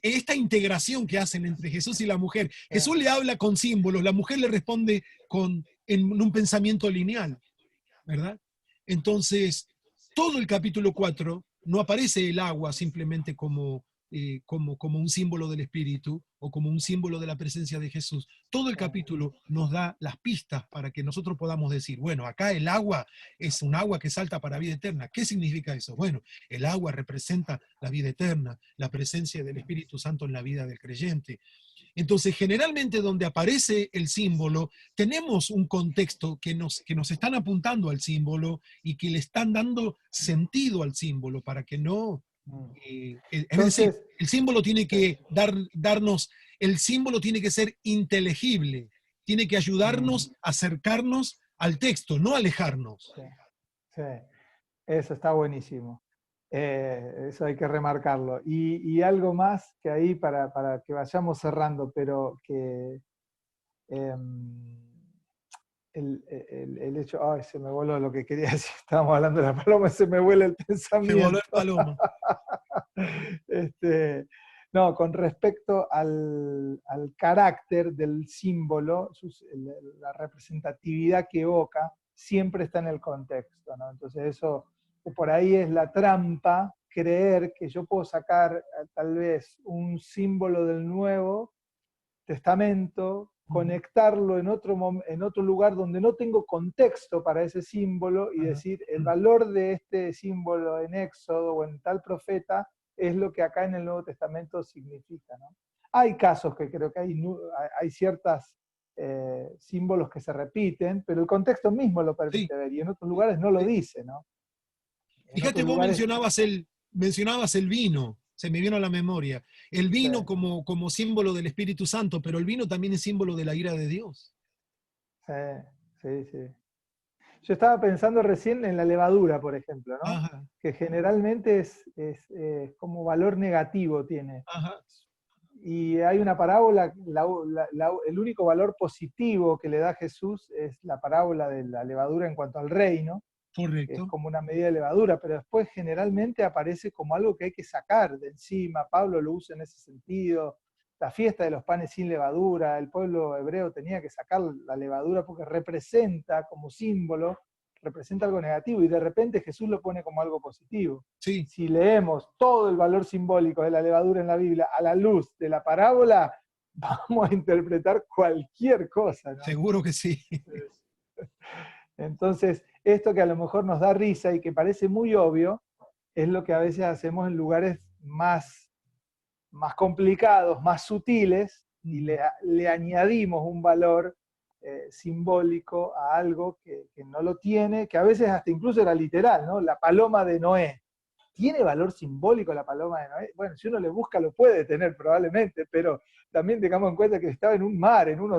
esta integración que hacen entre Jesús y la mujer, Jesús le habla con símbolos, la mujer le responde en un pensamiento lineal, ¿verdad? Entonces, todo el capítulo 4 no aparece el agua simplemente como un símbolo del Espíritu o como un símbolo de la presencia de Jesús. Todo el capítulo nos da las pistas para que nosotros podamos decir, bueno, acá el agua es un agua que salta para vida eterna. ¿Qué significa eso? Bueno, el agua representa la vida eterna, la presencia del Espíritu Santo en la vida del creyente. Entonces, generalmente donde aparece el símbolo, tenemos un contexto que nos están apuntando al símbolo y que le están dando sentido al símbolo para que no. Es decir, entonces, el símbolo tiene que el símbolo tiene que ser inteligible, tiene que ayudarnos a acercarnos al texto, no alejarnos. sí, sí, eso está buenísimo. Eso hay que remarcarlo. Y algo más que ahí para que vayamos cerrando, pero que el hecho, ay, se me voló lo que quería decir, estábamos hablando de la paloma y se me vuela el Se voló el pensamiento. paloma. Este, no, con respecto al carácter del símbolo, la representatividad que evoca, siempre está en el contexto, ¿no? Entonces eso, por ahí es la trampa, creer que yo puedo sacar tal vez un símbolo del Nuevo Testamento, conectarlo en otro lugar donde no tengo contexto para ese símbolo y Ajá. decir el valor de este símbolo en Éxodo o en tal profeta es lo que acá en el Nuevo Testamento significa, ¿no? Hay casos que creo que hay ciertos símbolos que se repiten, pero el contexto mismo lo Sí, permite ver y en otros lugares no lo sí. dice, ¿no? En Fíjate, otros vos lugares, mencionabas el vino, se me vino a la memoria. El sí, vino como símbolo del Espíritu Santo, pero el vino también es símbolo de la ira de Dios. sí, sí, sí. Yo estaba pensando recién en la levadura, por ejemplo, ¿no? Ajá, Que generalmente como valor negativo tiene. ajá, Y hay una parábola, el único valor positivo que le da Jesús es la parábola de la levadura en cuanto al reino, que es correcto. como una medida de levadura, pero después generalmente aparece como algo que hay que sacar de encima. Pablo lo usa en ese sentido. La fiesta de los panes sin levadura, el pueblo hebreo tenía que sacar la levadura porque representa como símbolo, representa algo negativo y de repente Jesús lo pone como algo positivo. Sí, Si leemos todo el valor simbólico de la levadura en la Biblia a la luz de la parábola, vamos a interpretar cualquier cosa, ¿no? seguro que sí. Entonces, esto que a lo mejor nos da risa y que parece muy obvio, es lo que a veces hacemos en lugares más complicados, más sutiles, y le añadimos un valor simbólico a algo que no lo tiene, que a veces hasta incluso era literal, ¿no? La paloma de Noé. ¿tiene valor simbólico la paloma de Noé? Bueno, si uno le busca lo puede tener probablemente, pero también tengamos en cuenta que estaba en un mar, en un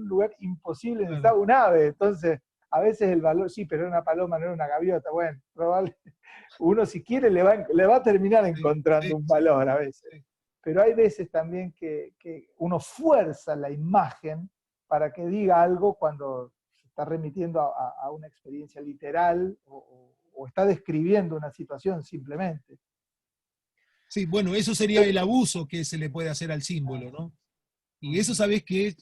lugar imposible, donde estaba un ave. Entonces, a veces el valor, sí, pero era una paloma, no era una gaviota. Bueno, probablemente uno si quiere le va a terminar encontrando un valor a veces. Pero hay veces también que uno fuerza la imagen para que diga algo cuando se está remitiendo a una experiencia literal o está describiendo una situación simplemente. Sí, bueno, eso sería el abuso que se le puede hacer al símbolo, ¿no? Y eso, ¿sabes qué es?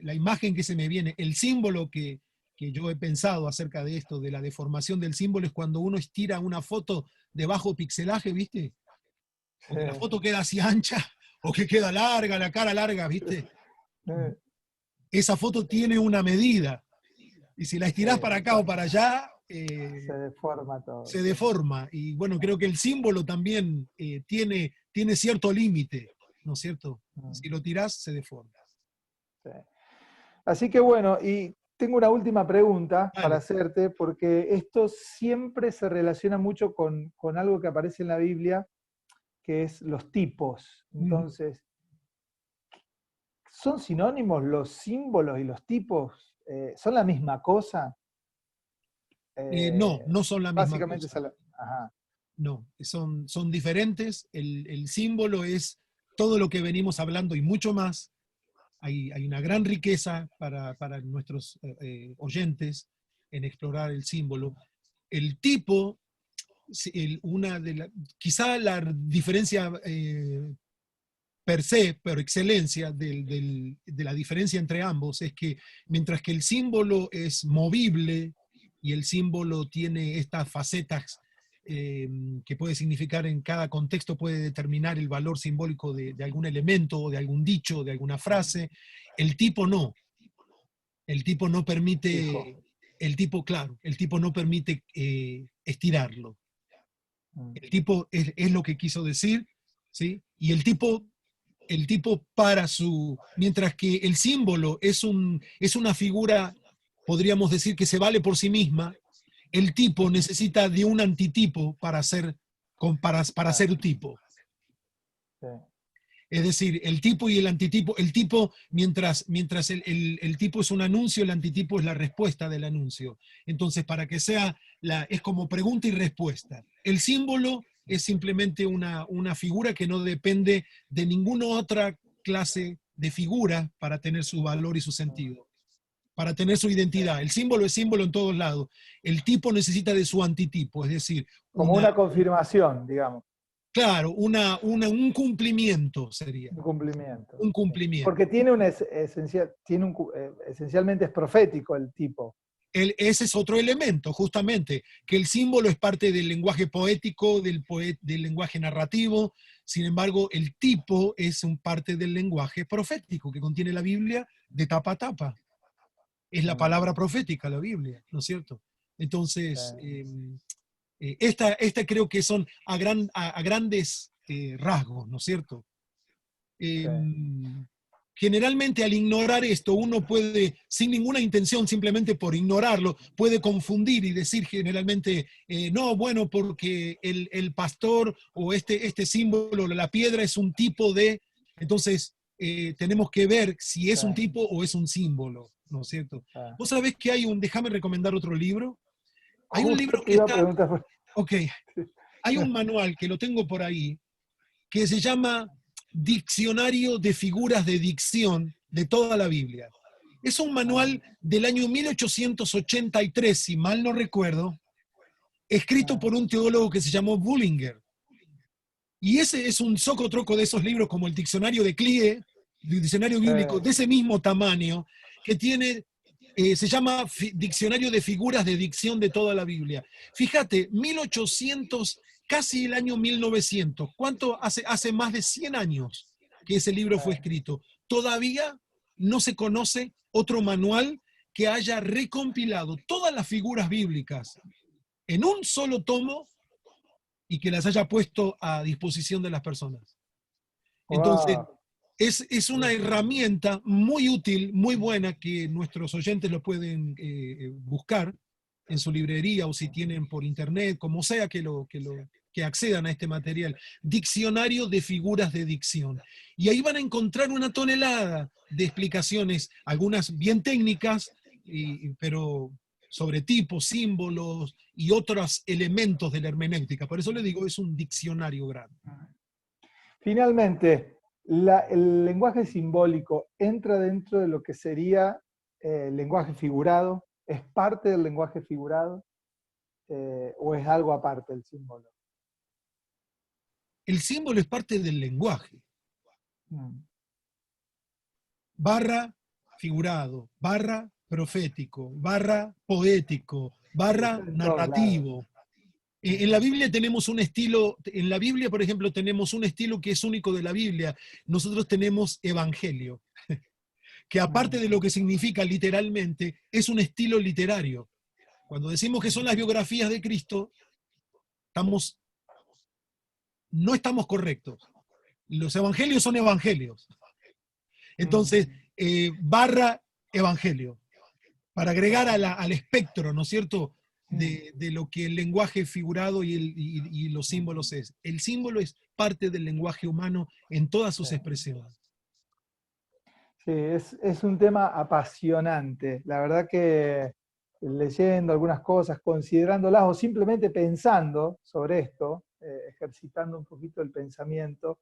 La imagen que se me viene, el símbolo que yo he pensado acerca de esto, de la deformación del símbolo, es cuando uno estira una foto de bajo pixelaje, ¿viste? O que la foto queda así ancha, o que queda larga, la cara larga, ¿viste? Esa foto tiene una medida, y si la estirás para acá o para allá, se deforma todo. Se deforma, y bueno, creo que el símbolo también tiene cierto límite, ¿no es cierto? Si lo tirás, se deforma. Sí. Así que bueno, y tengo una última pregunta Dale. para hacerte, porque esto siempre se relaciona mucho con algo que aparece en la Biblia, que es los tipos. Entonces, ¿son sinónimos los símbolos y los tipos? ¿Son la misma cosa? No son la misma Básicamente cosa. Ajá. No, son diferentes. El símbolo es todo lo que venimos hablando y mucho más. Hay una gran riqueza para nuestros oyentes en explorar el símbolo. El tipo, quizá la diferencia per se, por excelencia, de la diferencia entre ambos es que mientras que el símbolo es movible y el símbolo tiene estas facetas que puede significar en cada contexto, puede determinar el valor simbólico de algún elemento o de algún dicho, de alguna frase, el tipo no. El tipo no permite, claro, el tipo no permite estirarlo. El tipo es lo que quiso decir, ¿sí? Y el tipo mientras que el símbolo es una figura, podríamos decir, que se vale por sí misma, el tipo necesita de un antitipo para ser tipo. Sí. Es decir, el tipo y el antitipo, el tipo, mientras el tipo es un anuncio, el antitipo es la respuesta del anuncio. Entonces, para que sea, es como pregunta y respuesta. El símbolo es simplemente una figura que no depende de ninguna otra clase de figura para tener su valor y su sentido, para tener su identidad. El símbolo es símbolo en todos lados. El tipo necesita de su antitipo, es decir, Como una confirmación, digamos. claro, un cumplimiento sería. Un cumplimiento. Un cumplimiento. Porque tiene esencialmente es profético el tipo. Ese es otro elemento, justamente, que el símbolo es parte del lenguaje poético, del lenguaje narrativo. Sin embargo, el tipo es parte del lenguaje profético que contiene la Biblia de tapa a tapa. Es la palabra profética, la Biblia, ¿no es cierto? Entonces, esta creo que son a grandes rasgos, ¿no es cierto? Generalmente al ignorar esto, uno puede, sin ninguna intención, simplemente por ignorarlo, puede confundir y decir generalmente, no, bueno, porque el pastor o este símbolo, la piedra es un tipo de... Entonces, tenemos que ver si es un tipo o es un símbolo, ¿no es cierto? Vos sabés que déjame recomendar otro libro. Hay un libro que está... Ok, hay un manual que lo tengo por ahí, que se llama Diccionario de Figuras de Dicción de toda la Biblia. Es un manual del año 1883, si mal no recuerdo, escrito por un teólogo que se llamó Bullinger. Y ese es un socotroco de esos libros como el Diccionario de Clie, el Diccionario Bíblico, de ese mismo tamaño, que tiene, se llama Diccionario de Figuras de Dicción de toda la Biblia. Fíjate, 1800, casi el año 1900, ¿cuánto hace más de 100 años que ese libro fue escrito? Todavía no se conoce otro manual que haya recompilado todas las figuras bíblicas en un solo tomo y que las haya puesto a disposición de las personas. Entonces, es una herramienta muy útil, muy buena, que nuestros oyentes lo pueden buscar, en su librería o si tienen por internet, como sea que accedan a este material, diccionario de figuras de dicción. Y ahí van a encontrar una tonelada de explicaciones, algunas bien técnicas, pero sobre tipos, símbolos y otros elementos de la hermenéutica. Por eso le digo, es un diccionario grande. Finalmente, el lenguaje simbólico entra dentro de lo que sería el lenguaje figurado, es parte del lenguaje figurado, o es algo aparte del símbolo. El símbolo es parte del lenguaje. Barra figurado, barra profético, barra poético, Sí, está barra en todos lados. narrativo. En la Biblia tenemos un estilo, en la Biblia, por ejemplo, tenemos un estilo que es único de la Biblia. Nosotros tenemos evangelio, que aparte de lo que significa literalmente, es un estilo literario. Cuando decimos que son las biografías de Cristo, no estamos correctos. Los evangelios son evangelios. Entonces, barra evangelio, para agregar al espectro, ¿no es cierto?, de lo que el lenguaje figurado y los símbolos es. El símbolo es parte del lenguaje humano en todas sus expresiones. Sí, es un tema apasionante. La verdad que leyendo algunas cosas, considerándolas o simplemente pensando sobre esto, ejercitando un poquito el pensamiento,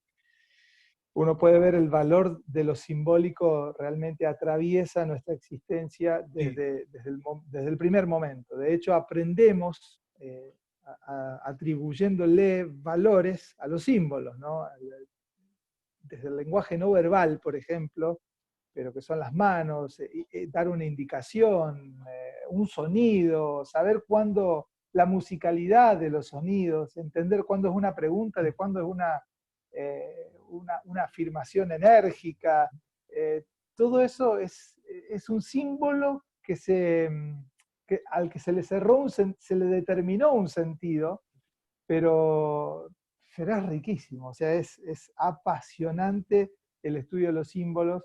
uno puede ver el valor de lo simbólico realmente atraviesa nuestra existencia Sí. desde el primer momento. De hecho, aprendemos atribuyéndole valores a los símbolos, ¿no? Desde el lenguaje no verbal, por ejemplo, pero que son las manos, dar una indicación, un sonido, saber cuándo la musicalidad de los sonidos, entender cuándo es una pregunta, de cuándo es una afirmación enérgica. Todo eso es un símbolo al que se le cerró, se le determinó un sentido, pero es riquísimo, o sea, es apasionante el estudio de los símbolos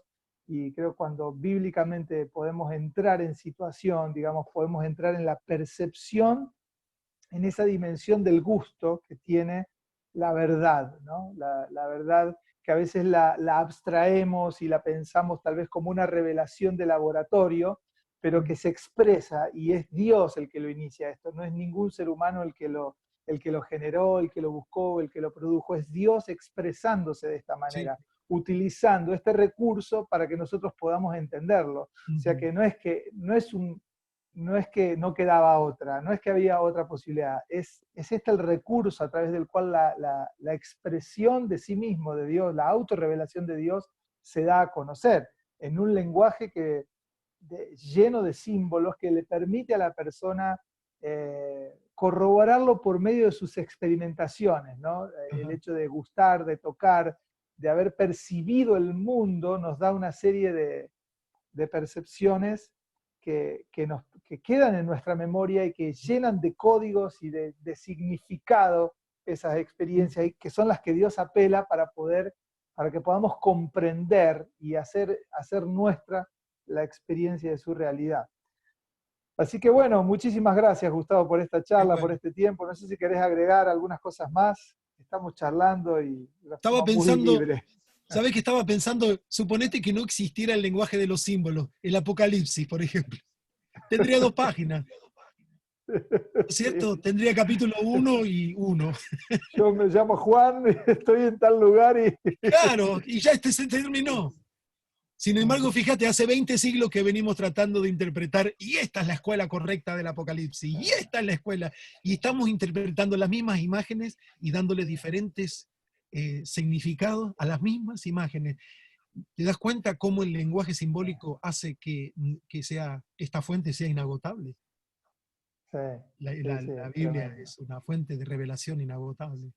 y creo cuando bíblicamente podemos entrar en situación, digamos, podemos entrar en la percepción, en esa dimensión del gusto que tiene la verdad, ¿no? La verdad que a veces la abstraemos y la pensamos tal vez como una revelación de laboratorio, pero que se expresa y es Dios el que lo inicia esto, no es ningún ser humano el que lo generó, el que lo buscó, el que lo produjo, es Dios expresándose de esta Sí. manera, utilizando este recurso para que nosotros podamos entenderlo. O sea que no es que no quedaba otra, no es que había otra posibilidad, es este el recurso a través del cual la expresión de sí mismo, de Dios, la autorrevelación de Dios se da a conocer en un lenguaje lleno de símbolos que le permite a la persona corroborarlo por medio de sus experimentaciones, ¿no? El hecho de gustar, de tocar, de haber percibido el mundo, nos da una serie de percepciones que quedan en nuestra memoria y que llenan de códigos y de significado esas experiencias, y que son las que Dios apela para que podamos comprender y hacer nuestra la experiencia de su realidad. Así que bueno, muchísimas gracias Gustavo por esta charla, por Bueno, este tiempo. No sé si querés agregar algunas cosas más. Estamos charlando y de estaba forma muy pensando, libre. ¿sabés qué estaba pensando? Suponete que no existiera el lenguaje de los símbolos, el Apocalipsis, por ejemplo. Tendría 2 páginas, ¿no es cierto? Sí. Tendría capítulo 1 y 1. Yo me llamo Juan, estoy en tal lugar y... Claro, y ya se terminó. Sin embargo, fíjate, hace 20 siglos que venimos tratando de interpretar, y esta es la escuela correcta del Apocalipsis, y esta es la escuela, y estamos interpretando las mismas imágenes y dándole diferentes significados a las mismas imágenes. ¿Te das cuenta cómo el lenguaje simbólico hace que esta fuente sea inagotable? Sí, sí, La es Biblia tremendo. es una fuente de revelación inagotable.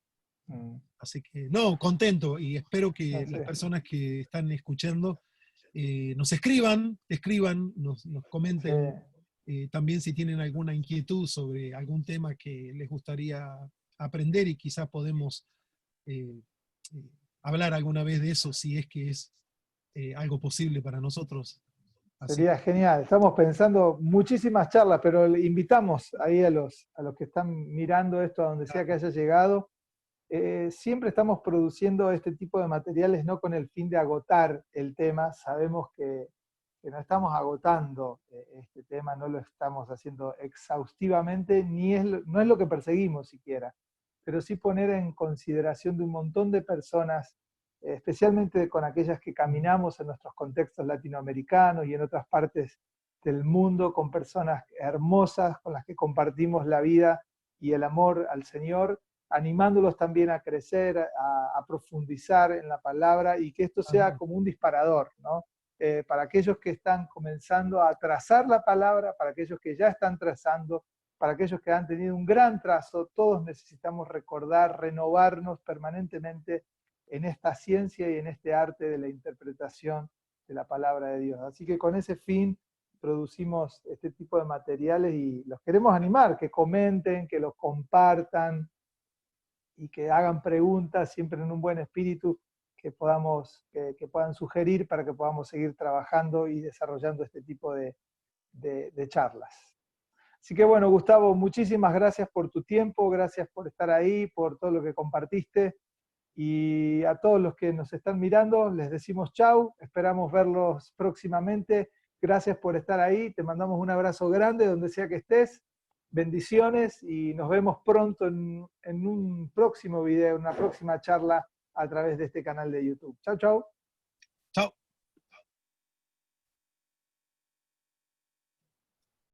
Mm. Así que, no, contento, y espero que No las sé. personas que están escuchando nos escriban, nos Sí. comenten también si tienen alguna inquietud sobre algún tema que les gustaría aprender y quizás podemos eh, hablar alguna vez de eso, si es que es algo posible para nosotros Así Sería que, genial. Estamos pensando muchísimas charlas, pero le invitamos ahí a los que están mirando esto, a donde sea que claro. haya llegado. Siempre estamos produciendo este tipo de materiales no con el fin de agotar el tema. Sabemos que no estamos agotando este tema, no lo estamos haciendo exhaustivamente, no es lo que perseguimos siquiera, pero sí poner en consideración de un montón de personas, especialmente con aquellas que caminamos en nuestros contextos latinoamericanos y en otras partes del mundo, con personas hermosas con las que compartimos la vida y el amor al Señor, animándolos también a crecer, a profundizar en la palabra y que esto sea Amén. como un disparador, ¿no? Para aquellos que están comenzando a trazar la palabra, para aquellos que ya están trazando, para aquellos que han tenido un gran trazo, todos necesitamos recordar, renovarnos permanentemente en esta ciencia y en este arte de la interpretación de la palabra de Dios. Así que con ese fin producimos este tipo de materiales y los queremos animar, que comenten, que los compartan y que hagan preguntas siempre en un buen espíritu que puedan sugerir para que podamos seguir trabajando y desarrollando este tipo de charlas. Así que bueno, Gustavo, muchísimas gracias por tu tiempo, gracias por estar ahí, por todo lo que compartiste. Y a todos los que nos están mirando, les decimos chau, esperamos verlos próximamente. Gracias por estar ahí, te mandamos un abrazo grande donde sea que estés. Bendiciones y nos vemos pronto en un próximo video, en una próxima charla a través de este canal de YouTube. Chau, chau.